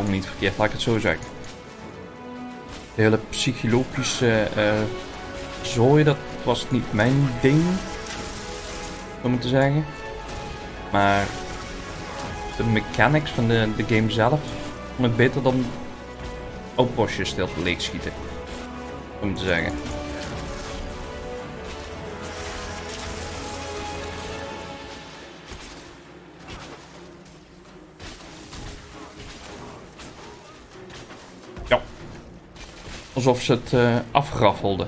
me niet verkeerd, laat ik het zo zeggen. De hele psychologische zooi, dat was niet mijn ding, om het te zeggen. Maar de mechanics van de game zelf vond ik beter dan outpostjes stil te leegschieten, om het te zeggen. Ja, alsof ze het afraffelden.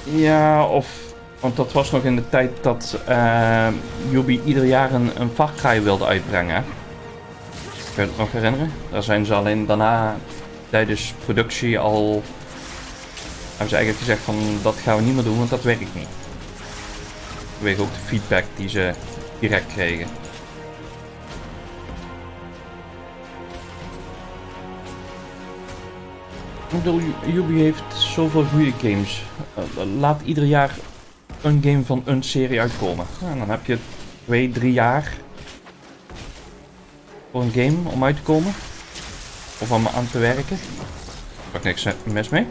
Ja, want dat was nog in de tijd dat Ubi ieder jaar een Far Cry wilde uitbrengen. Kun je het nog herinneren? Daar zijn ze alleen daarna tijdens productie al... hebben ze eigenlijk gezegd van dat gaan we niet meer doen, want dat werkt niet. Vanwege ook de feedback die ze direct kregen. Ik bedoel, Ubi heeft zoveel goede games. Laat ieder jaar een game van een serie uitkomen. Nou, dan heb je 2-3 jaar voor een game om uit te komen. Of om aan te werken. Daar is niks mis mee. Ik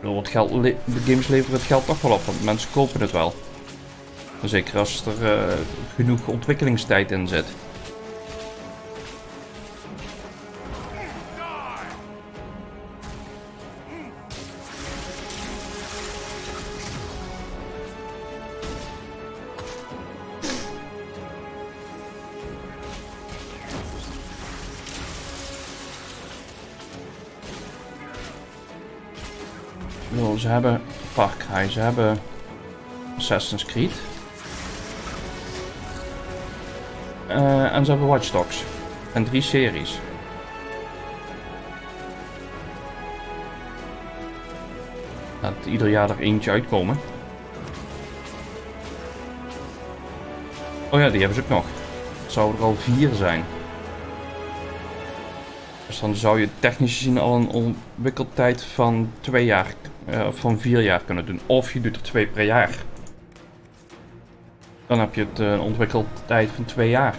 bedoel, de games leveren het geld toch wel op, want mensen kopen het wel. Zeker als er genoeg ontwikkelingstijd in zit. Ze hebben Far Cry, ze hebben Assassin's Creed. En ze hebben Watch Dogs. En 3 series. Laat ieder jaar er eentje uitkomen. Oh ja, die hebben ze ook nog. Het zouden er al 4 zijn. Dus dan zou je technisch gezien al een ontwikkeltijd van 2 jaar, van 4 jaar kunnen doen. Of je doet er 2 per jaar. Dan heb je het een ontwikkeltijd van 2 jaar.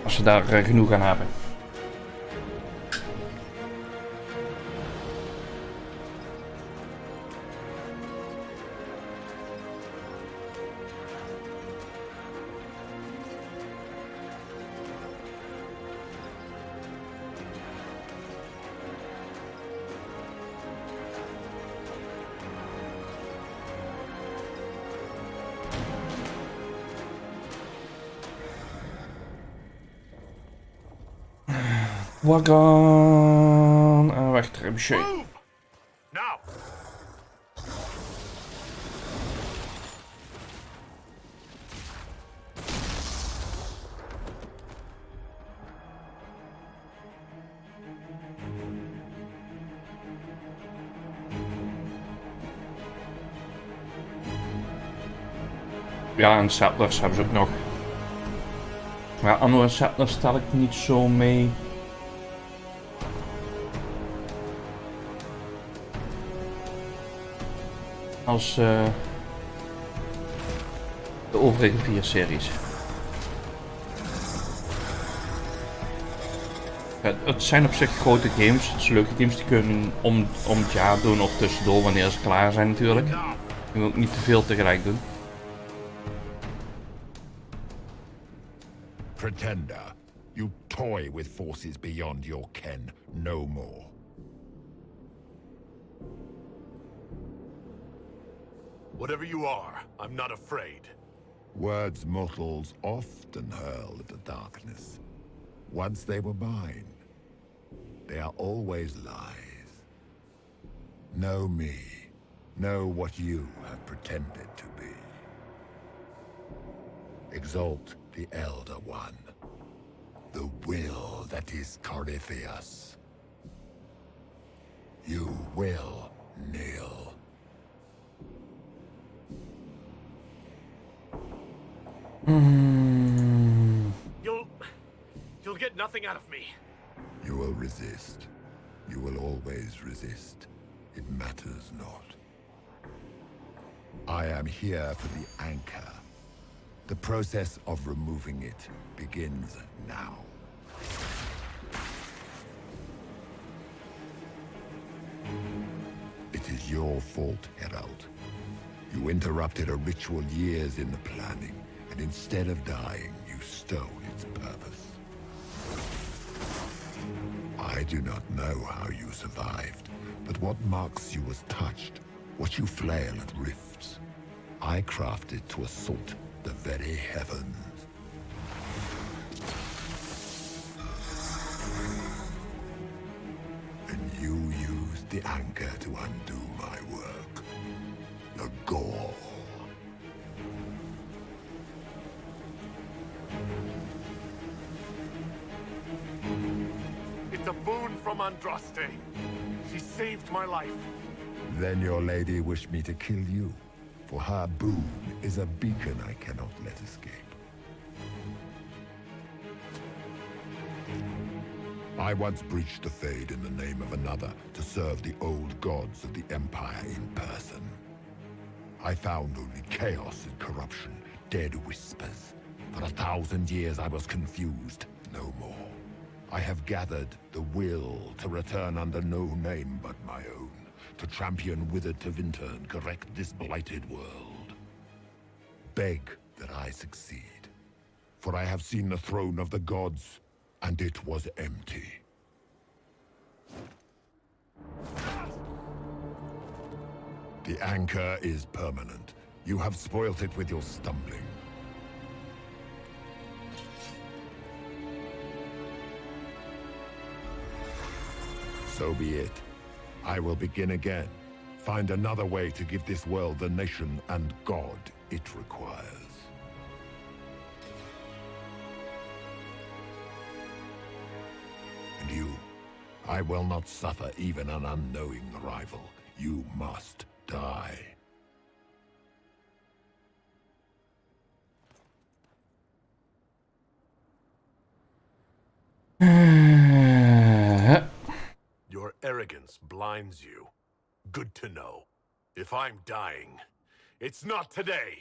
Als ze daar genoeg aan hebben. Wagon en wegtrebje. Ja, en Settlers hebben ze ook nog. Maar Anno en Settlers stel ik niet zo mee. Als de overige 4 series. Ja, het zijn op zich grote games. Het zijn leuke games die kunnen om het jaar doen of tussendoor wanneer ze klaar zijn natuurlijk. Je moet ook niet te veel tegelijk doen. Pretender, you toy with forces beyond your ken no more. Whatever you are, I'm not afraid. Words mortals often hurl at the darkness. Once they were mine, they are always lies. Know me. Know what you have pretended to be. Exalt the Elder One. The will that is Corypheus. You will kneel. You'll get nothing out of me. You will resist. You will always resist. It matters not. I am here for the anchor. The process of removing it begins now. It is your fault, Herald. You interrupted a ritual years in the planning, and instead of dying, you stole its purpose. I do not know how you survived, but what marks you as touched, what you flail at rifts, I crafted to assault the very heavens. And you used the anchor to undo my work. The gall. It's a boon from Andraste. She saved my life. Then your lady wished me to kill you, for her boon is a beacon I cannot let escape. I once breached the Fade in the name of another to serve the old gods of the Empire in person. I found only chaos and corruption, dead whispers. For 1,000 years I was confused, no more. I have gathered the will to return under no name but my own, to champion Withered to Winter and correct this blighted world. Beg that I succeed, for I have seen the throne of the gods, and it was empty. The anchor is permanent. You have spoilt it with your stumbling. So be it. I will begin again. Find another way to give this world the nation and God it requires. And you, I will not suffer even an unknowing rival. You must die. Your arrogance blinds you. Good to know. If I'm dying, it's not today.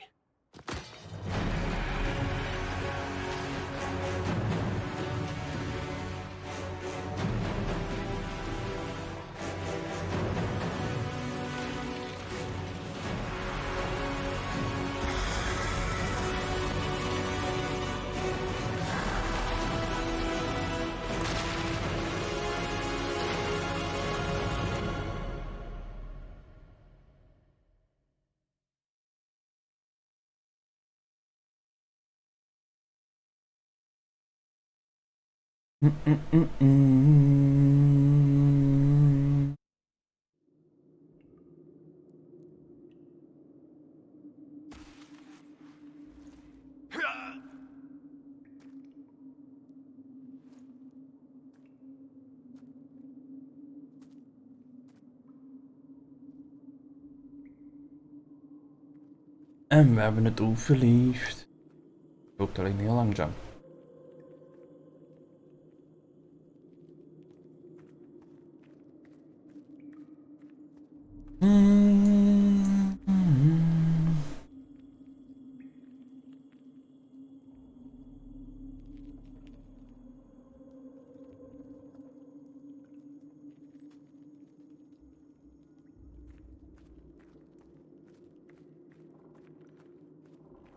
En we hebben het overleefd. Het loopt alleen heel langzaam.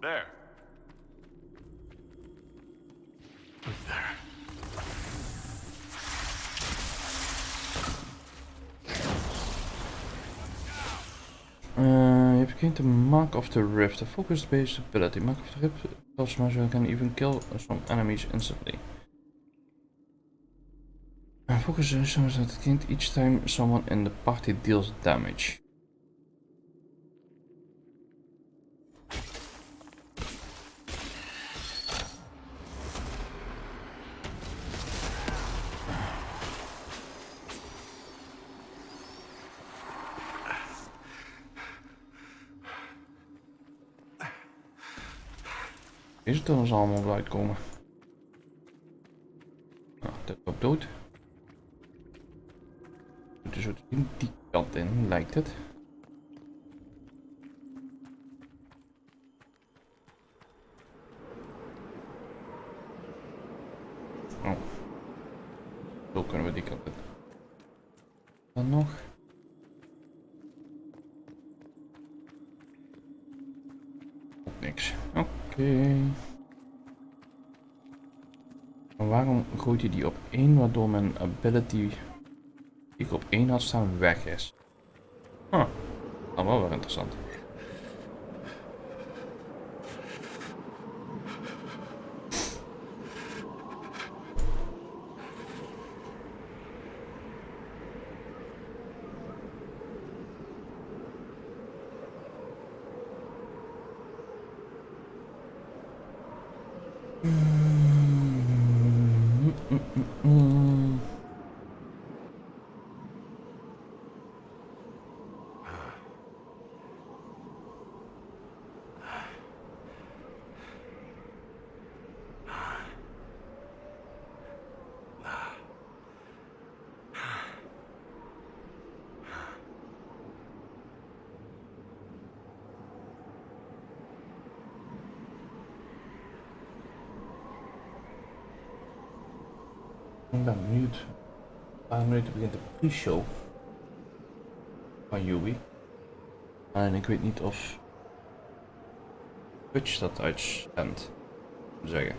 There. There. Even gain the Mark of the Rift, a focus-based ability. Mark of the Rift plus measure can even kill some enemies instantly. And focus is so that it gained each time someone in the party deals damage. Deze tunnel zal allemaal wel uitkomen. Nou, dat loopt dood. Dus zo die kant in, lijkt het. Oh. Zo kunnen we die kant in. Dan nog. Ook niks. Oké. Waarom gooit hij die op 1 waardoor mijn ability die ik op 1 had staan weg is? Huh. Dat wel weer interessant. Ik ben benieuwd. Een paar minuten begint de pre-show van Yubi. En ik weet niet of Twitch dat uitzendt, zeggen.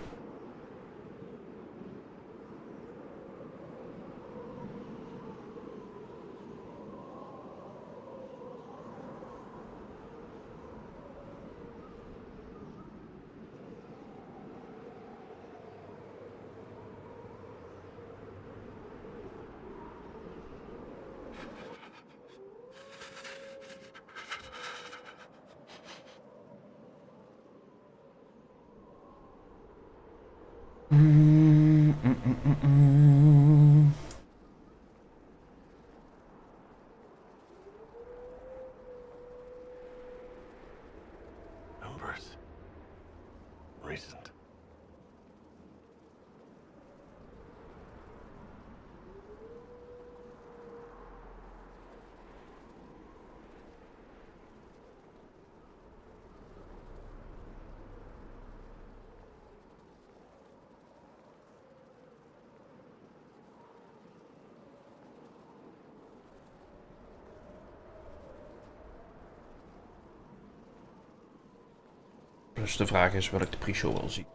Numbers. Recent. Dus de vraag is wat ik de pre-show wil zien.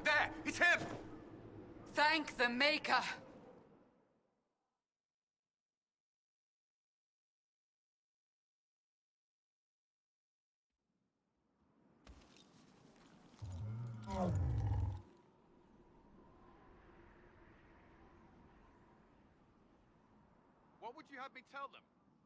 There! It's him! Thank the Maker! What would you have me tell them?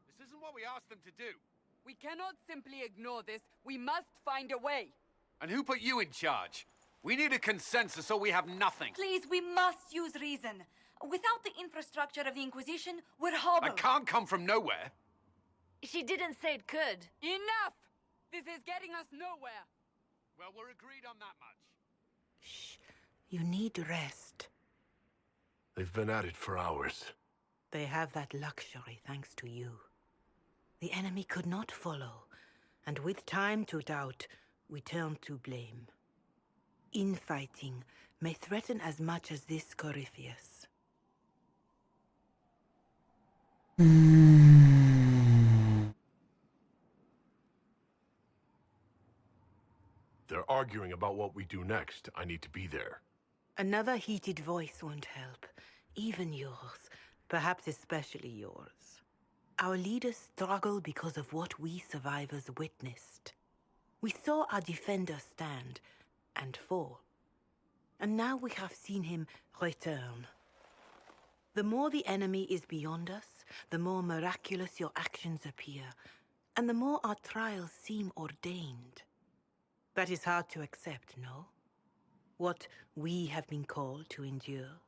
This isn't what we asked them to do. We cannot simply ignore this. We must find a way. And who put you in charge? We need a consensus or we have nothing. Please, we must use reason. Without the infrastructure of the Inquisition, we're That hobbled. can't come from nowhere. She didn't say it could. Enough! This is getting us nowhere. Well, we're agreed on that much. Shh. You need rest. They've been at it for hours. They have that luxury thanks to you. The enemy could not follow, and with time to doubt, we turn to blame. Infighting may threaten as much as this Corypheus. They're arguing about what we do next. I need to be there. Another heated voice won't help. Even yours. Perhaps especially yours. Our leaders struggle because of what we survivors witnessed. We saw our defender stand and fall. And now we have seen him return. The more the enemy is beyond us, the more miraculous your actions appear, and the more our trials seem ordained. That is hard to accept, no? What we have been called to endure,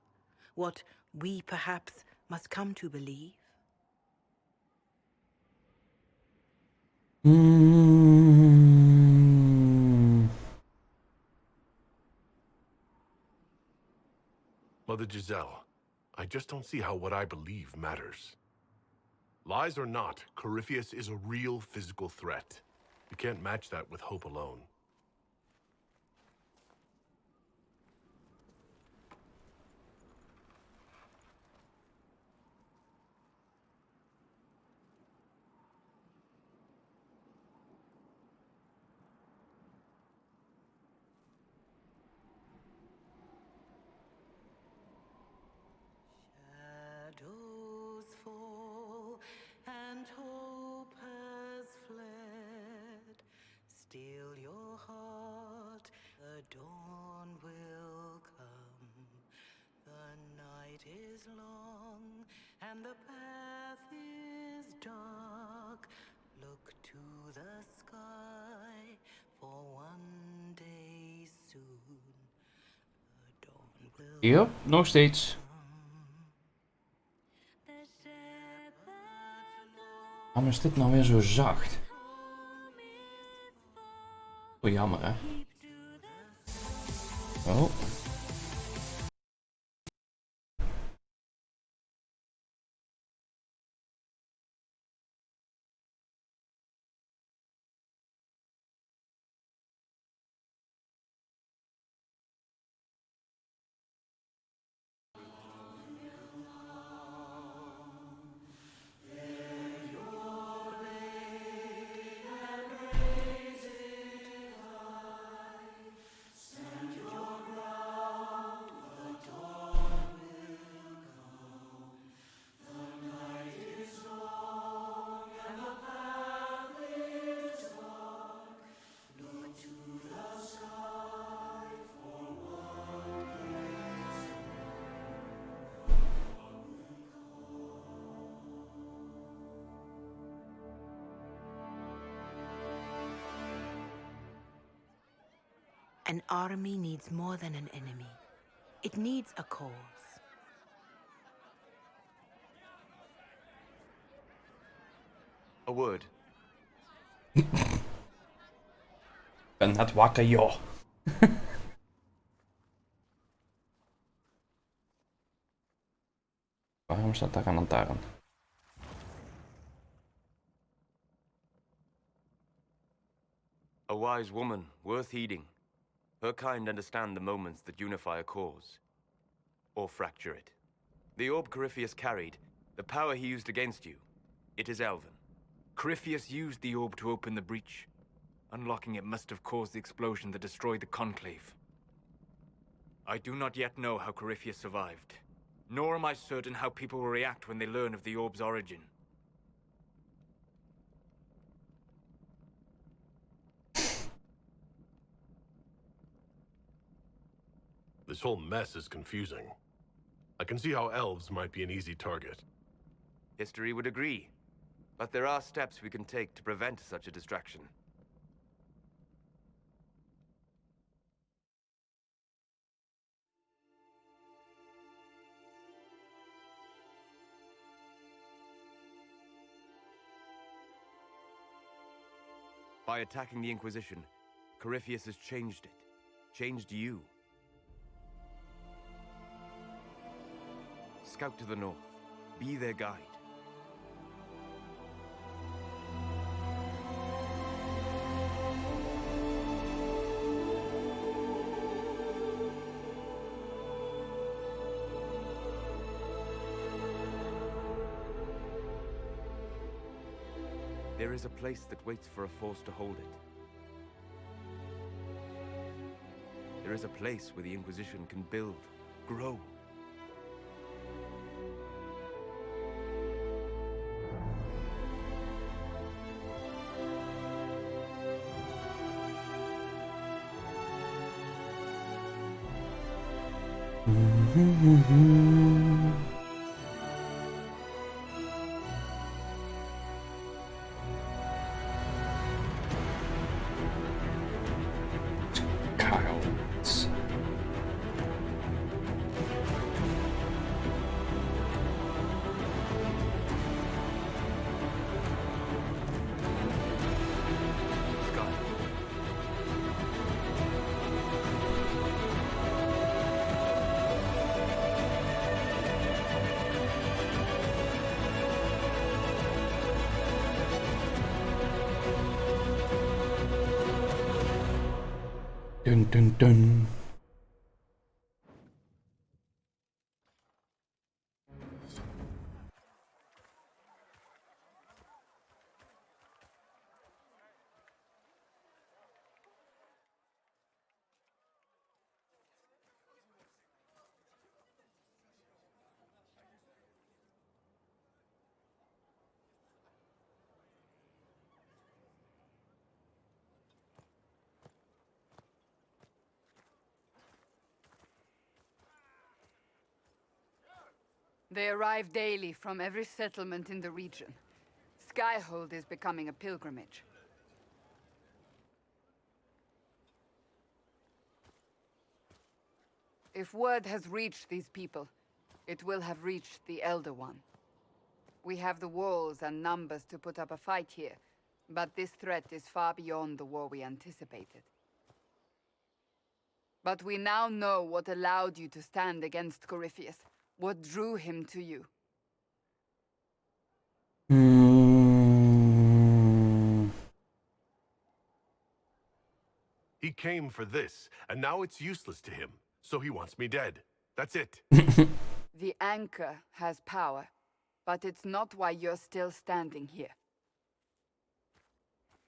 what we perhaps must come to believe. Mother Giselle, I just don't see how what I believe matters. Lies or not, Corypheus is a real physical threat. You can't match that with hope alone. Shadows fall and hope has fled. Still your heart, the dawn will come. The night is long and the path is dark. Look to the sky, for one day soon the dawn will Yep, nog steeds. Waarom is dit nou weer zo zacht? Oh, jammer hè. Oh. An army needs more than an enemy. It needs a cause. A word. Ben net wakker, joh. Waarom staat daar een lantaarn? A wise woman, worth heeding. Her kind understand the moments that unify a cause. Or fracture it. The orb Corypheus carried, the power he used against you, it is elven. Corypheus used the orb to open the breach. Unlocking it must have caused the explosion that destroyed the Conclave. I do not yet know how Corypheus survived, nor am I certain how people will react when they learn of the orb's origin. This whole mess is confusing. I can see how elves might be an easy target. History would agree, but there are steps we can take to prevent such a distraction. By attacking the Inquisition, Corypheus has changed it. Changed you. Scout to the north. Be their guide. There is a place that waits for a force to hold it. There is a place where the Inquisition can build, grow. Coyotes. Scott. Dun dun dun. They arrive daily from every settlement in the region. Skyhold is becoming a pilgrimage. If word has reached these people, it will have reached the Elder One. We have the walls and numbers to put up a fight here, but this threat is far beyond the war we anticipated. But we now know what allowed you to stand against Corypheus, what drew him to you. He came for this, and now it's useless to him, so he wants me dead. That's it. The anchor has power, but it's not why you're still standing here.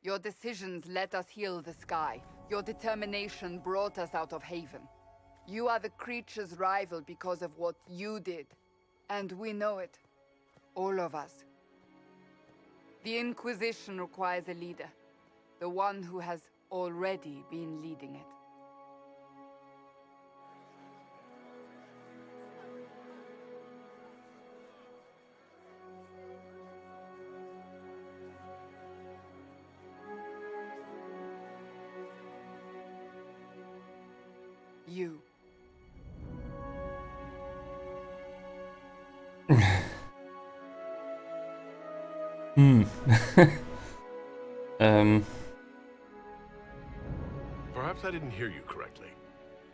Your decisions let us heal the sky. Your determination brought us out of Haven. You are the creature's rival because of what you did. And we know it. All of us. The Inquisition requires a leader. The one who has already been leading it. You. Perhaps I didn't hear you correctly.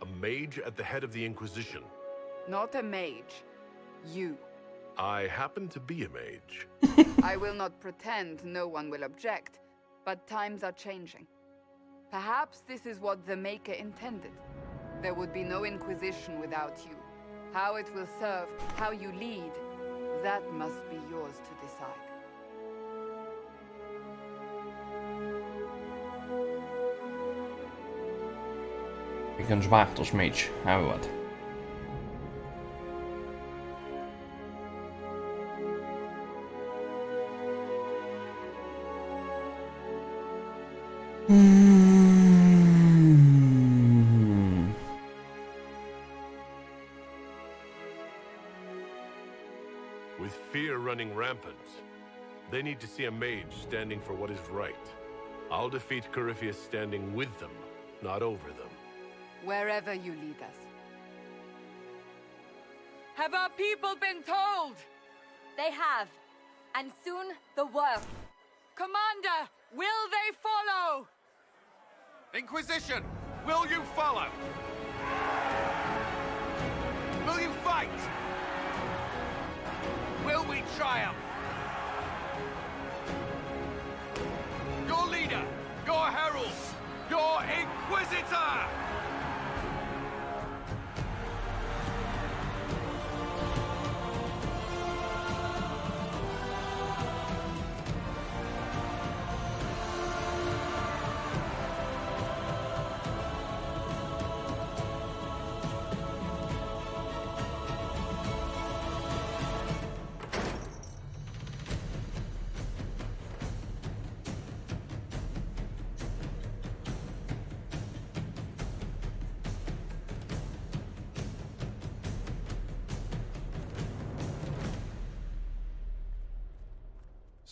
A mage at the head of the Inquisition. Not a mage. You. I happen to be a mage. I will not pretend no one will object, but times are changing. Perhaps this is what the Maker intended. There would be no Inquisition without you. How it will serve, how you lead, that must be yours to decide. Ik een zwaard als mage, hou wat. With fear running rampant, they need to see a mage standing for what is right. I'll defeat Corypheus standing with them, not over them. Wherever you lead us. Have our people been told? They have. And soon, the world. Commander, will they follow? Inquisition, will you follow? Will you fight? Will we triumph? Your leader, your herald, your Inquisitor!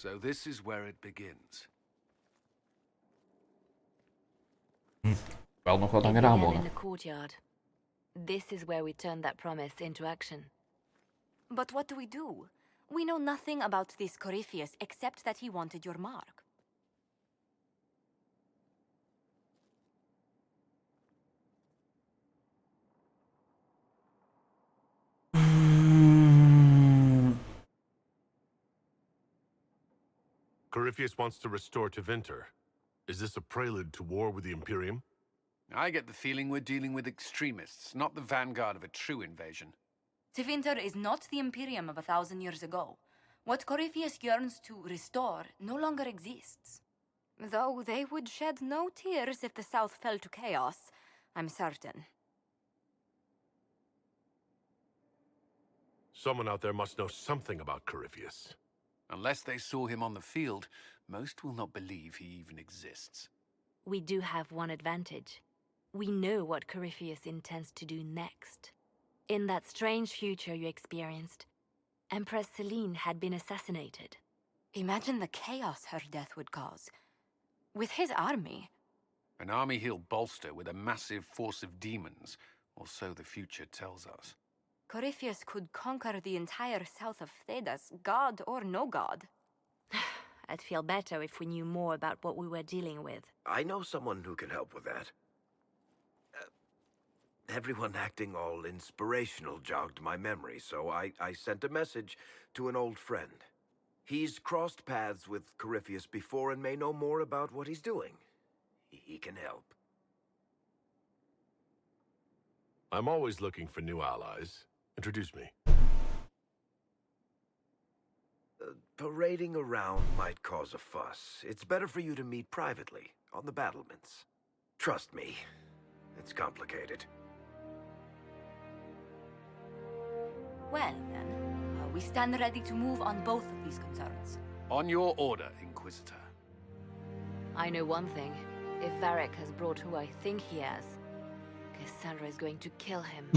So this is where it begins. Wel nog wat aan It gedaan began in worden. the courtyard. This is where we turn that promise into action. But what do we do? We know nothing about this Corypheus except that he wanted your mark. Corypheus wants to restore Tevinter. Is this a prelude to war with the Imperium? I get the feeling we're dealing with extremists, not the vanguard of a true invasion. Tevinter is not the Imperium of 1,000 years ago. What Corypheus yearns to restore no longer exists. Though they would shed no tears if the South fell to chaos, I'm certain. Someone out there must know something about Corypheus. Unless they saw him on the field, most will not believe he even exists. We do have one advantage. We know what Corypheus intends to do next. In that strange future you experienced, Empress Celine had been assassinated. Imagine the chaos her death would cause. With his army. An army he'll bolster with a massive force of demons, or so the future tells us. Corypheus could conquer the entire south of Thedas, god or no god. I'd feel better if we knew more about what we were dealing with. I know someone who can help with that. Everyone acting all inspirational jogged my memory, so I sent a message to an old friend. He's crossed paths with Corypheus before and may know more about what he's doing. He can help. I'm always looking for new allies. Introduce me. Parading around might cause a fuss. It's better for you to meet privately, on the battlements. Trust me, it's complicated. Well, then, we stand ready to move on both of these concerns. On your order, Inquisitor. I know one thing. If Varric has brought who I think he has, Cassandra is going to kill him.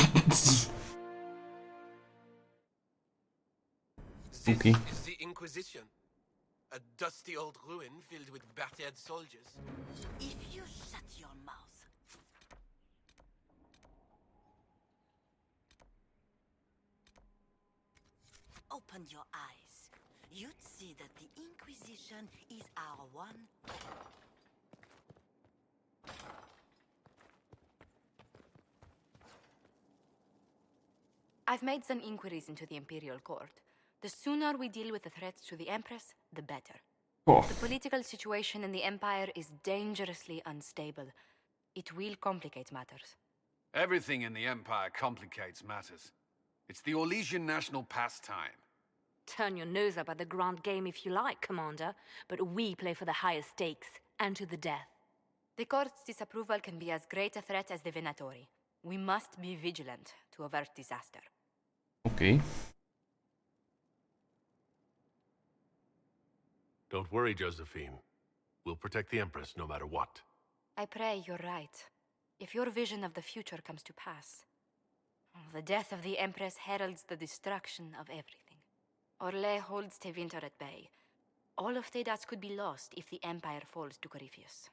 Spooky. This is the Inquisition. A dusty old ruin filled with battered soldiers. If you shut your mouth. Open your eyes. You'd see that the Inquisition is our one. I've made some inquiries into the Imperial Court. The sooner we deal with the threats to the Empress, the better. Oh, The political situation in the Empire is dangerously unstable. It will complicate matters. Everything in the Empire complicates matters. It's the Orlesian national pastime. Turn your nose up at the grand game if you like, Commander, but we play for the highest stakes, and to the death. The Court's disapproval can be as great a threat as the Venatori. We must be vigilant to avert disaster. oké. Don't worry, Josephine. We'll protect the Empress no matter what. I pray you're right. If your vision of the future comes to pass, the death of the Empress heralds the destruction of everything. Orlais holds Tevinter at bay. All of Thedas could be lost if the Empire falls to Corypheus.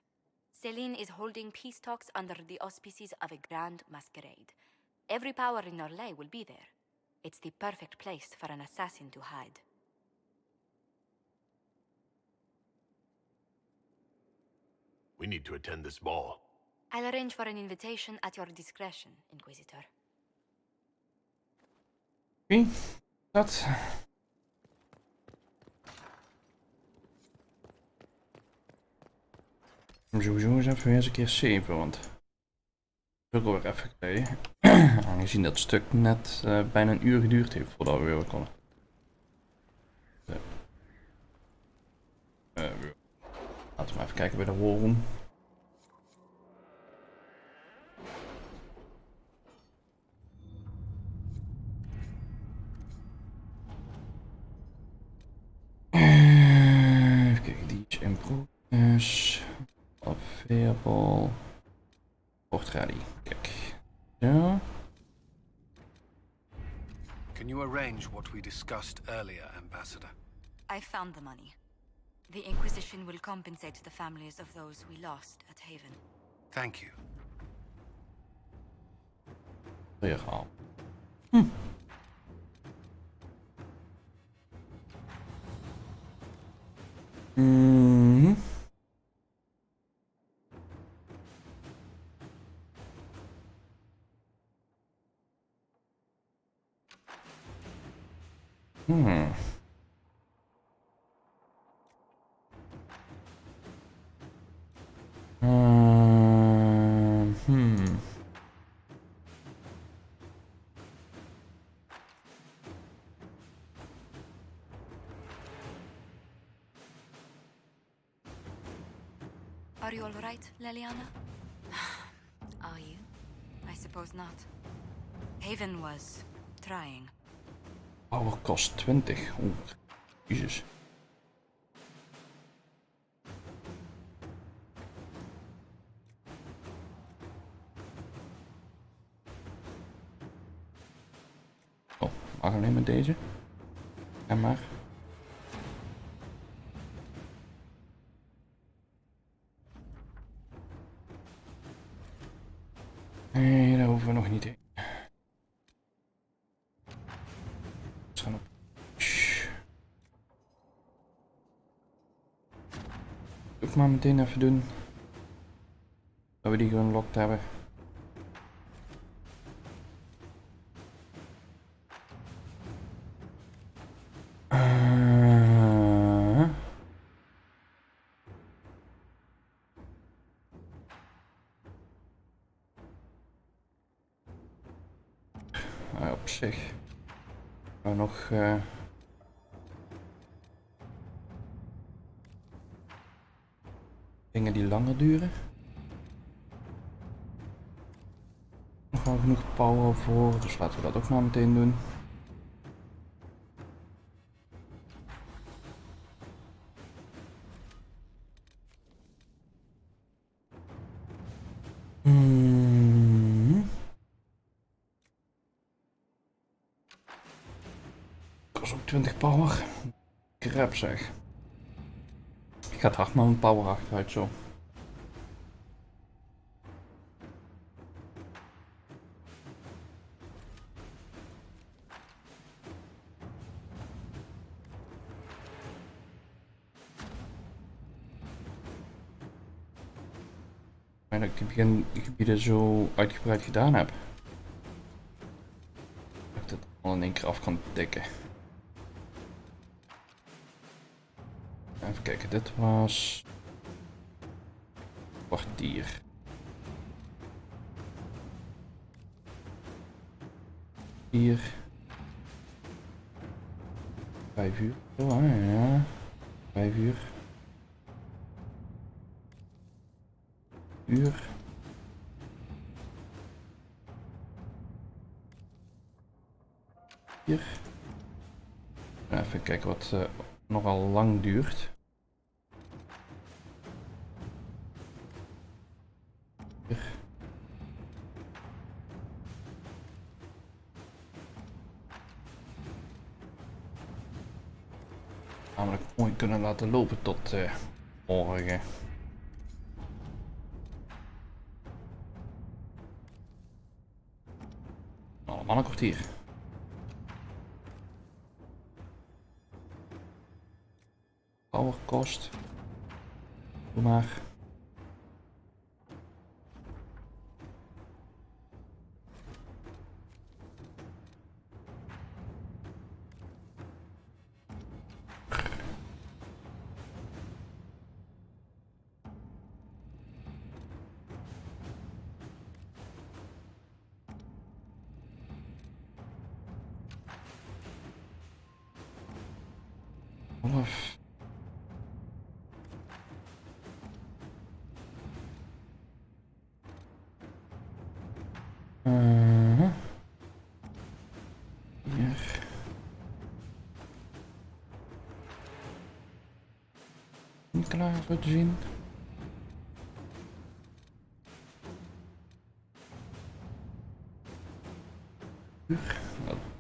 Celine is holding peace talks under the auspices of a grand masquerade. Every power in Orlais will be there. It's the perfect place for an assassin to hide. We need to attend this ball. I'll arrange for an invitation at your discretion, Inquisitor. Oké, dat. Sowieso eens even eens een keer saven, want het is ook alweer even geleden. Aangezien dat stuk net bijna een uur geduurd heeft voordat we weer wat konden. Laten we maar even kijken bij de warroom. Even kijken, die is in progress. Available. Port ready. Kijk. Zo. Can you arrange what we discussed earlier, Ambassador? I found the money. The Inquisition will compensate the families of those we lost at Haven. Thank you. Weer gehaald. Mhm. Hmm. Hmm. Are you all right, Leliana? Are you? I suppose not. Haven was trying. Power kost 20. Oeh, jezus. Oh, mag alleen met deze. En maar. Nee, daar hoeven we nog niet heen. We gaan op. Ook maar meteen even doen. Dat we die geunlocked hebben. Op zich. Maar nog. Dingen die langer duren. Nog wel genoeg power voor, dus laten we dat ook maar meteen doen. Kost ook 20 power. Crap zeg. Ik ga het hard met mijn power achteruit zo. En dat ik die gebieden zo uitgebreid gedaan heb. Dat ik het al in één keer af kan tikken. Even kijken, dit was kwartier. Hier. 5 uur. Oh ja. 5 uur. Uur. Hier. Even kijken wat nogal lang duurt. Hier. Namelijk mooi kunnen laten lopen tot morgen. Allemaal een kwartier. Power kost. Doe maar. Olaf. Hier. Niet klaar zo te zien. Dat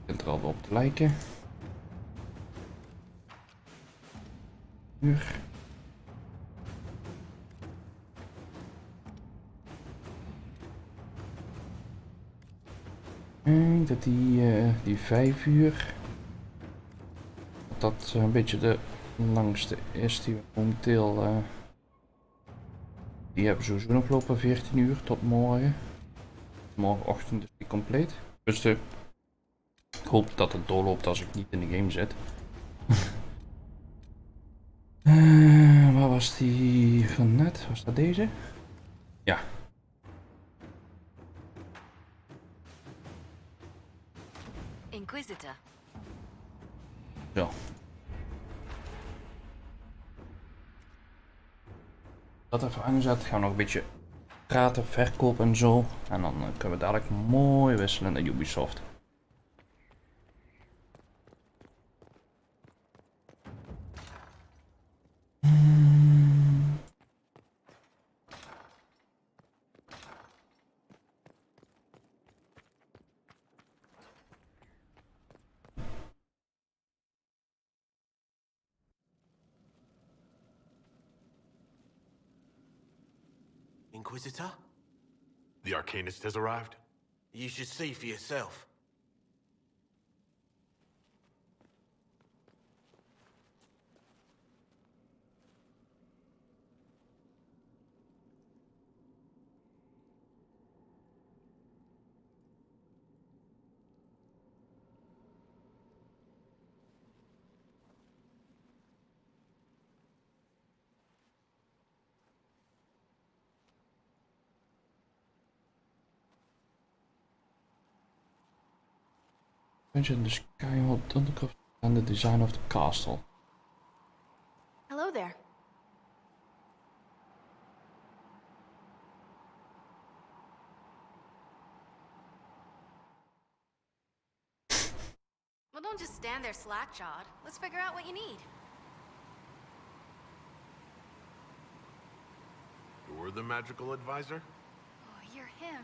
begint er al op te lijken. Uur. Ik denk dat die 5 uur... dat een beetje de langste is die we momenteel... die hebben sowieso nog lopen 14 uur tot morgen. Morgenochtend is die compleet. Dus ik hoop dat het doorloopt als ik niet in de game zit. Waar was die van net? Was dat deze? Ja. Inquisitor. Zo. Dat even aangezet. Gaan we nog een beetje praten, verkopen en zo. En dan kunnen we dadelijk mooi wisselen naar Ubisoft. Inquisitor? The Arcanist has arrived? You should see for yourself. The Skyhold Thundercraft and the design of the castle. Hello there. Well, don't just stand there slack-jawed. Let's figure out what you need. You're the magical advisor? Oh, you're him.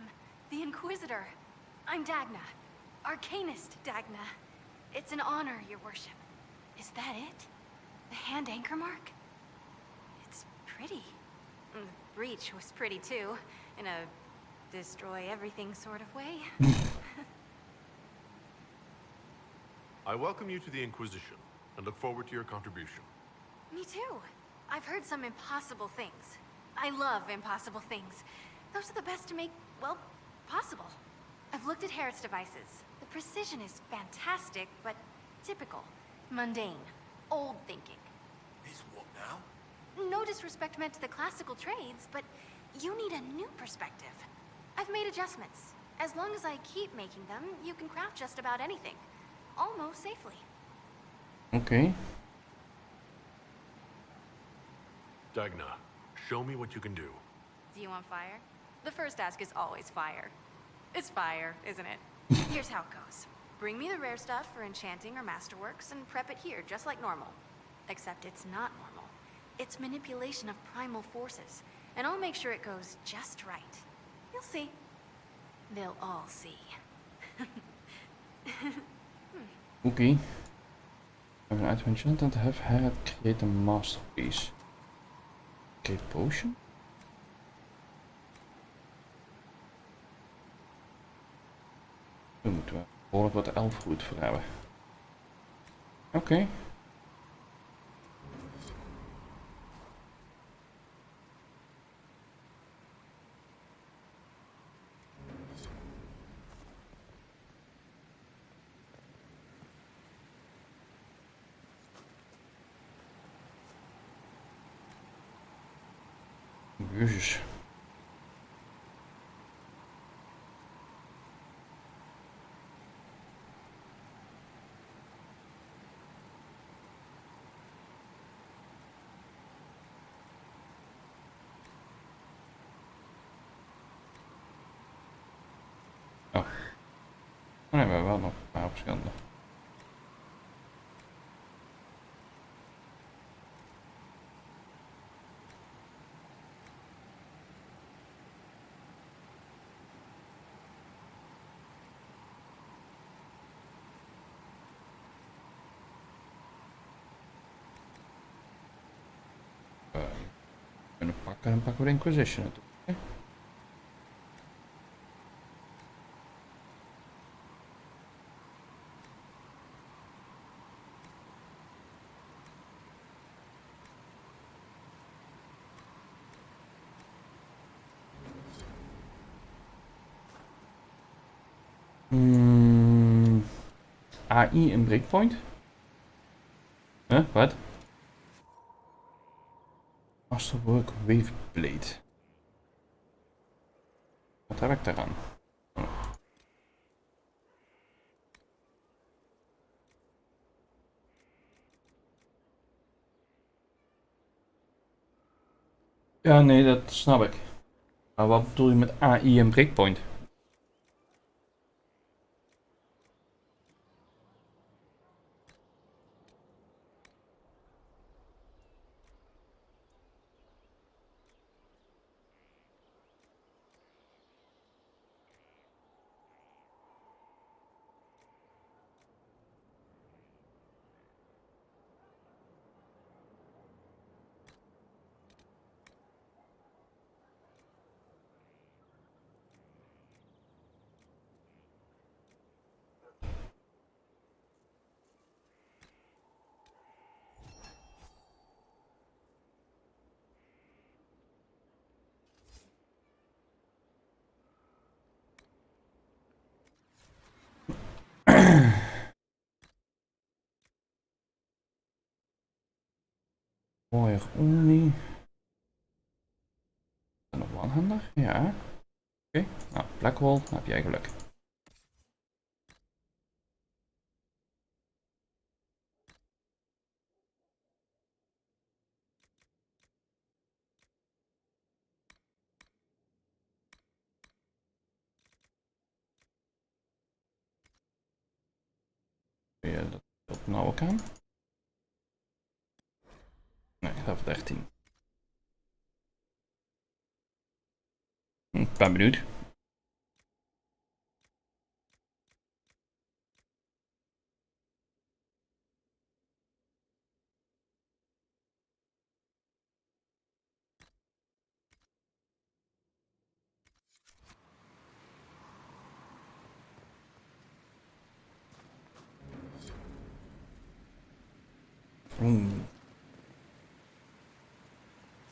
The Inquisitor. I'm Dagna. Arcanist Dagna. It's an honor, your worship. Is that it? The hand anchor mark? It's pretty. The breach was pretty too, in a destroy everything sort of way. I welcome you to the Inquisition, and look forward to your contribution. Me too. I've heard some impossible things. I love impossible things. Those are the best to make, well, possible. I've looked at Harriet's devices. The precision is fantastic, but typical. Mundane. Old thinking. Is what now? No disrespect meant to the classical trades, but you need a new perspective. I've made adjustments. As long as I keep making them, you can craft just about anything. Almost safely. Okay. Dagna, show me what you can do. Do you want fire? The first ask is always fire. It's fire, isn't it? Here's how it goes. Bring me the rare stuff for enchanting or masterworks and prep it here, just like normal. Except it's not normal. It's manipulation of primal forces, and I'll make sure it goes just right. You'll see. They'll all see. Okay. An item enchanted have had create a masterpiece. Create potion? Daar moeten we behoorlijk wat elfgoed voor hebben. Oké. Jezus. Oh. Nee, we hebben wel nog een paar verschillende. Kunnen pakken en dan pakken we de Inquisition natuurlijk. AI in Breakpoint? Huh? Wat? Masterwork Waveblade. Wat heb ik daaraan? Ja, nee, dat snap ik. Maar wat bedoel je met AI en Breakpoint? Warrior only. En nog one-hander? Ja. Oké. Nou, Blackwall, dan heb jij geluk. Ja, dat nou ook aan? Nee, dat heeft 13. Ik ben benieuwd.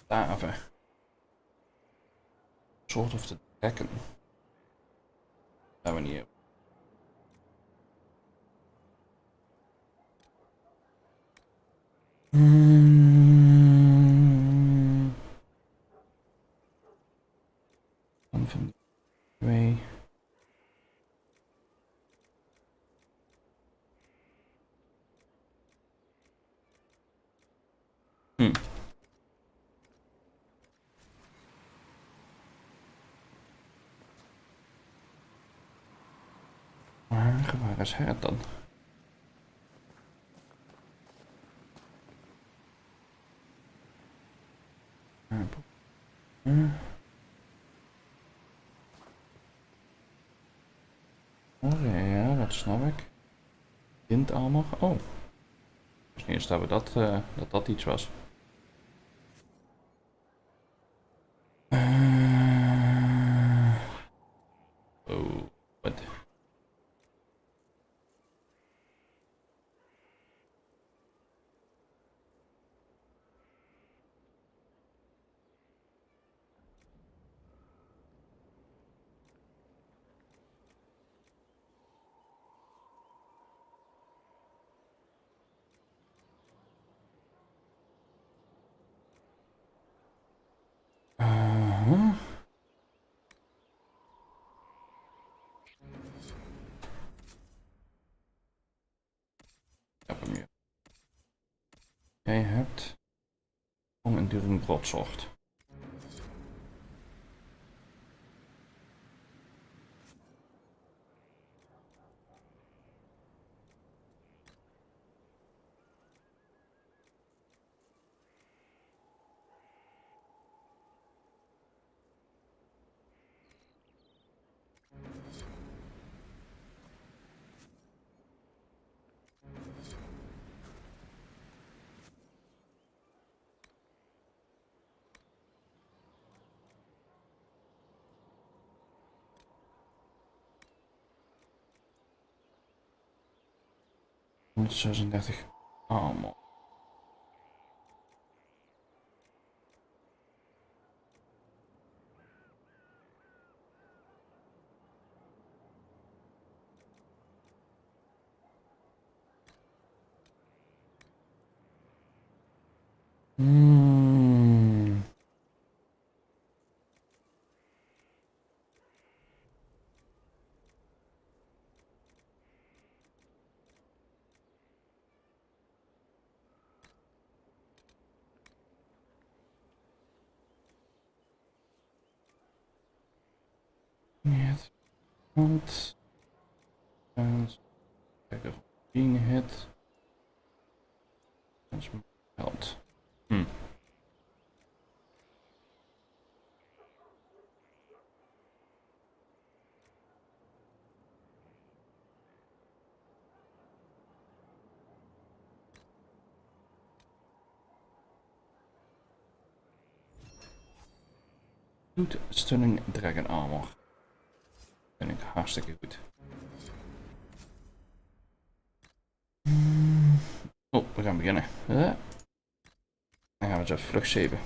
Staven. Soort of te trekken. Dat we niet. Dan van die twee. Maar waar is het dan? Oh ja, dat snap ik. Windarmor. Oh. Ik wist niet eens dat we dat iets was. Oh, wat? Ik heb hem hier. Jij hebt onendurend broodsoort. $136 armor. Hit. Want. En kijken of 1 hit. Dat is mijn held. Doet stunning dragon armor. Vind ik hartstikke goed. Oh, we gaan beginnen. Dan gaan we eens even vlug zeven.